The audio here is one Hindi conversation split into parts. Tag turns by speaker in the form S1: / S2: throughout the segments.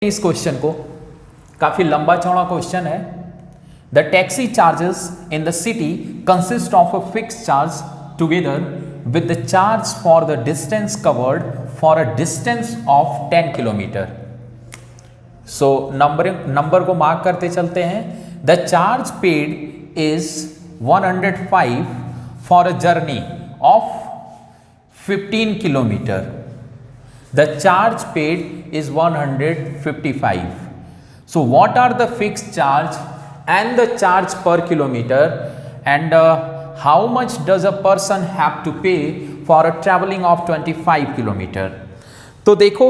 S1: इस क्वेश्चन को, काफी लंबा चौड़ा क्वेश्चन है। The taxi charges in the city consist of a fix charge together with the charge for the distance covered for a distance of 10 kilometre. So number को मार्क करते चलते हैं। The charge paid is 105 for a journey of 15 kilometre. The charge paid is 155. So what are the fixed charge and the charge per kilometer, and how much does a person have to pay for a traveling of 25 kilometer? तो देखो,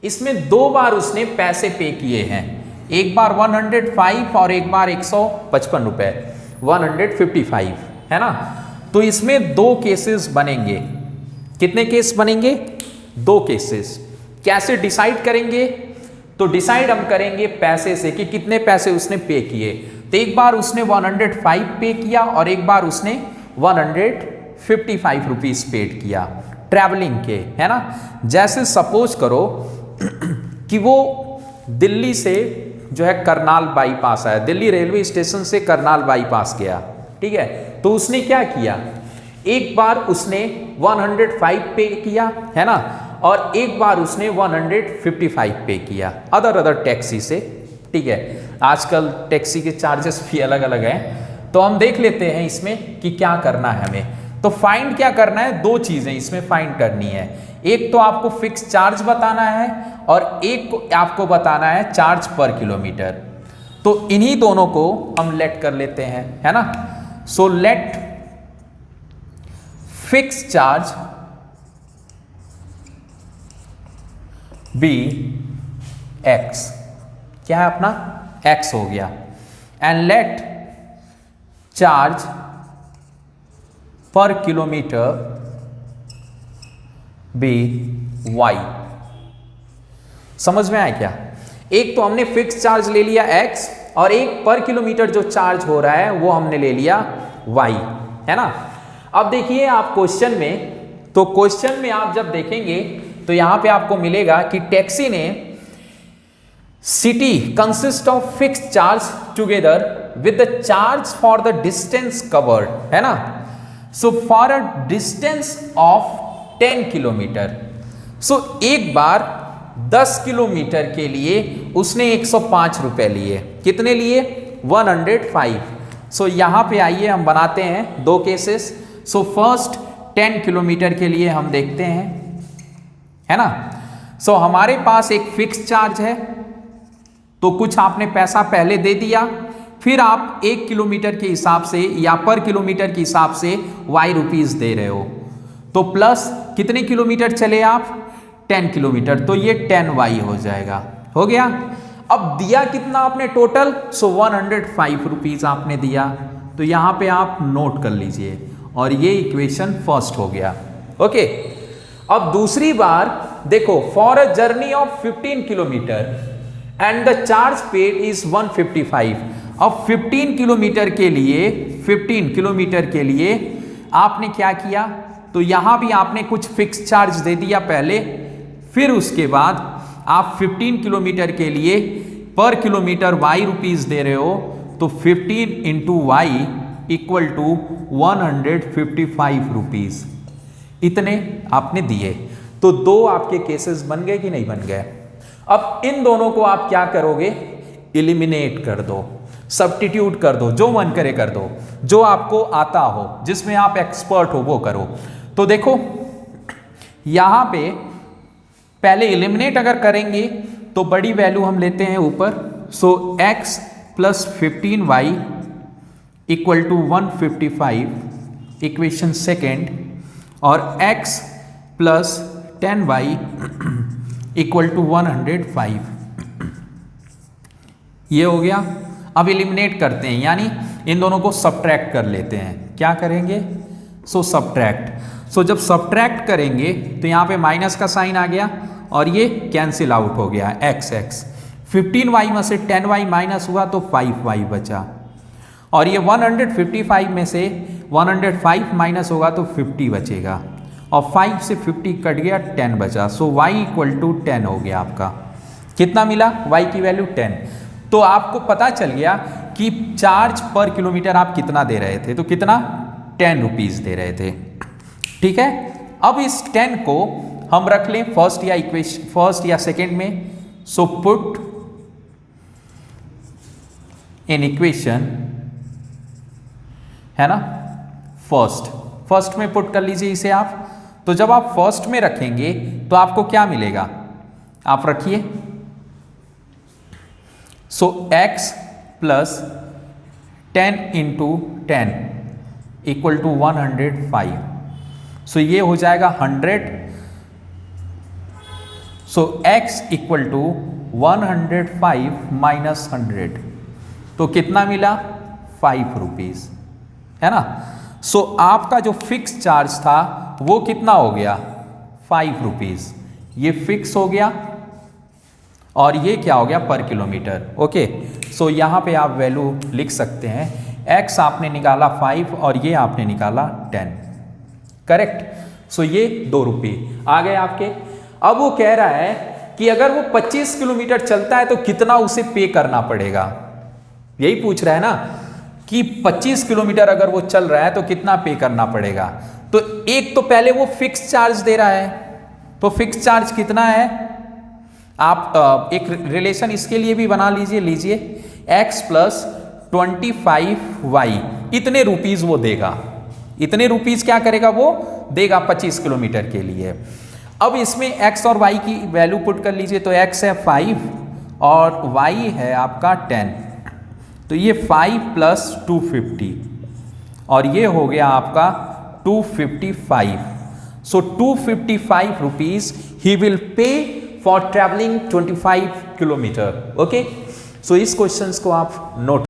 S1: इसमें दो बार उसने पैसे पे किए हैं, एक बार 105 और एक बार 155 रुपए, 155 है ना। तो इसमें दो केसेस बनेंगे। कितने केस बनेंगे? दो केसेस। कैसे डिसाइड करेंगे? तो डिसाइड हम करेंगे पैसे से कि कितने पैसे उसने पे किए। तो एक बार उसने 105 पे किया और एक बार उसने 155 रुपीज पेड किया ट्रैवलिंग के, है ना। जैसे सपोज करो कि वो दिल्ली से जो है करनाल बाईपास आया, दिल्ली रेलवे स्टेशन से करनाल बाईपास गया, ठीक है। तो उसने क्या किया, एक बार उसने 105 पे किया, है ना, और एक बार उसने 155 पे किया अदर टैक्सी से, ठीक है। आजकल टैक्सी के चार्जेस भी अलग अलग हैं, तो हम देख लेते हैं इसमें कि क्या करना है हमें। तो फाइंड क्या करना है, दो चीजें इसमें फाइंड करनी है। एक तो आपको फिक्स चार्ज बताना है और एक को आपको बताना है चार्ज पर किलोमीटर। तो इन्हीं दोनों को हम लेट कर लेते हैं, है ना। So let fix charge be x, क्या है अपना एक्स हो गया, and let charge per kilometre be y. समझ में आया क्या? एक तो हमने फिक्स चार्ज ले लिया एक्स और एक पर किलोमीटर जो चार्ज हो रहा है वो हमने ले लिया वाई, है ना। अब देखिए आप क्वेश्चन में, तो क्वेश्चन में आप जब देखेंगे तो यहां पे आपको मिलेगा कि टैक्सी ने city consist of fix charge together with the charge for the distance covered, है ना। So for a distance of 10 kilometre, so एक बार 10 किलोमीटर के लिए उसने 105 रुपए लिए। कितने लिए? 105। सो यहां पे आइए हम बनाते हैं दो केसेस। सो फर्स्ट 10 किलोमीटर के लिए हम देखते हैं, है ना। सो हमारे पास एक फिक्स चार्ज है, तो कुछ आपने पैसा पहले दे दिया, फिर आप 1 किलोमीटर के हिसाब से या पर किलोमीटर के हिसाब से वाई रुपीज दे रहे हो। तो प्लस कितने किलोमीटर चले आप? 10 किलोमीटर, तो ये 10 वाई हो जाएगा। हो गया। अब दिया कितना आपने टोटल? सो 105 रुपीज आपने दिया, तो यहां पे आप नोट कर लीजिए और ये इक्वेशन फर्स्ट हो गया। ओके। अब दूसरी बार देखो, for a journey of 15 kilometre and the charge paid is 155। अब 15 किलोमीटर के लिए, 15 किलोमीटर के लिए आपने क्या किया, तो यहां भी आपने कुछ फिक्स चार्ज दे दिया पहले, फिर उसके बाद आप 15 किलोमीटर के लिए पर किलोमीटर वाई रुपीज दे रहे हो, तो 15 into y equal to 155 rupees, इतने आपने दिए। तो दो आपके केसेस बन गए कि नहीं बन गए? अब इन दोनों को आप क्या करोगे? एलिमिनेट कर दो, सब्स्टिट्यूट कर दो, जो मन करे कर दो, जो आपको आता हो, जिसमें आप एक्सपर्ट हो वो करो। तो देखो यहां पे पहले एलिमिनेट अगर करेंगे तो बड़ी वैल्यू हम लेते हैं ऊपर। So x plus 15y equal to 155, equation second, और x plus 10y equal to 105, ये हो गया। अब एलिमिनेट करते हैं, यानी इन दोनों को सब्ट्रैक्ट कर लेते हैं। क्या करेंगे? सो सब्ट्रैक्ट। सो जब सब्ट्रैक्ट करेंगे तो यहाँ पे माइनस का साइन आ गया और ये कैंसिल आउट हो गया, x 15y में से 10y माइनस हुआ तो 5y बचा, और ये 155 में से 105 माइनस होगा तो 50 बचेगा, और 5 से 50 कट गया, 10 बचा। सो y इक्वल टू 10 हो गया आपका। कितना मिला, y की वैल्यू 10। तो आपको पता चल गया कि चार्ज पर किलोमीटर आप कितना दे रहे थे, तो कितना 10 रुपीज दे रहे थे। ठीक है, अब इस 10 को हम रख लें फर्स्ट या सेकेंड में। सो पुट इन इक्वेशन, है ना, फर्स्ट में पुट कर लीजिए इसे आप। तो जब आप फर्स्ट में रखेंगे तो आपको क्या मिलेगा, आप रखिए। So x plus 10 into 10 equal to 105। So ये हो जाएगा 100। So x equal to 105 minus 100, तो कितना मिला, 5 रुपीज, है ना। सो आपका जो फिक्स चार्ज था वो कितना हो गया, 5 रुपीज। ये फिक्स हो गया और ये क्या हो गया, पर किलोमीटर। ओके, सो यहां पे आप वैल्यू लिख सकते हैं, x आपने निकाला 5 और ये आपने निकाला 10, करेक्ट। सो ये 2 रुपये आ गए आपके। अब वो कह रहा है कि अगर वो 25 किलोमीटर चलता है तो कितना उसे पे करना पड़ेगा, यही पूछ रहा है ना, कि 25 किलोमीटर अगर वो चल रहा है तो कितना पे करना पड़ेगा। तो एक तो पहले वो फिक्स चार्ज दे रहा है, तो फिक्स चार्ज कितना है, आप एक रिलेशन इसके लिए भी बना लीजिए x प्लस 25y, इतने रुपीज वो देगा, इतने रुपीज क्या करेगा, वो देगा 25 किलोमीटर के लिए। अब इसमें x और y की वैल्यू पुट कर लीजिए, तो x है 5 और y है आपका 10, तो ये 5 प्लस 250 और ये हो गया आपका 255। So 255 rupees he will pay for travelling 25 kilometre. Okay, so इस क्वेश्चंस को आप नोट